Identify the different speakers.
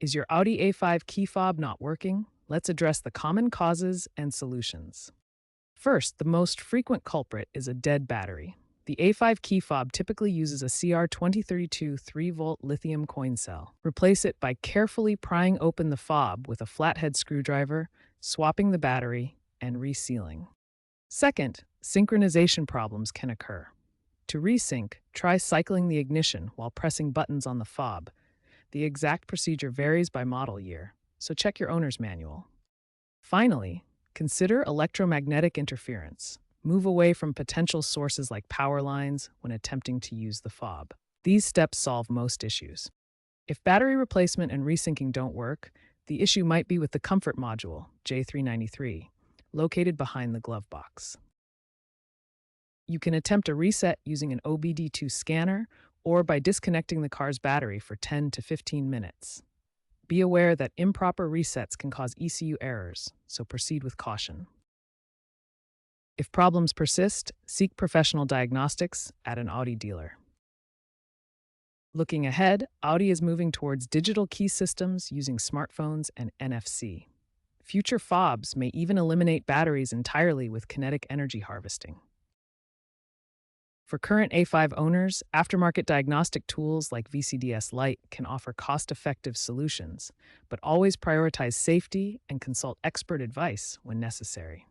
Speaker 1: Is your Audi A5 key fob not working? Let's address the common causes and solutions. First, the most frequent culprit is a dead battery. The A5 key fob typically uses a CR2032 3-volt lithium coin cell. Replace it by carefully prying open the fob with a flathead screwdriver, swapping the battery, and resealing. Second, synchronization problems can occur. To resync, try cycling the ignition while pressing buttons on the fob. The exact procedure varies by model year, so check your owner's manual. Finally, consider electromagnetic interference. Move away from potential sources like power lines when attempting to use the fob. These steps solve most issues. If battery replacement and resyncing don't work, the issue might be with the comfort module, J393, located behind the glove box. You can attempt a reset using an OBD2 scanner or by disconnecting the car's battery for 10 to 15 minutes. Be aware that improper resets can cause ECU errors, so proceed with caution. If problems persist, seek professional diagnostics at an Audi dealer. Looking ahead, Audi is moving towards digital key systems using smartphones and NFC. Future fobs may even eliminate batteries entirely with kinetic energy harvesting. For current A5 owners, aftermarket diagnostic tools like VCDS Lite can offer cost-effective solutions, but always prioritize safety and consult expert advice when necessary.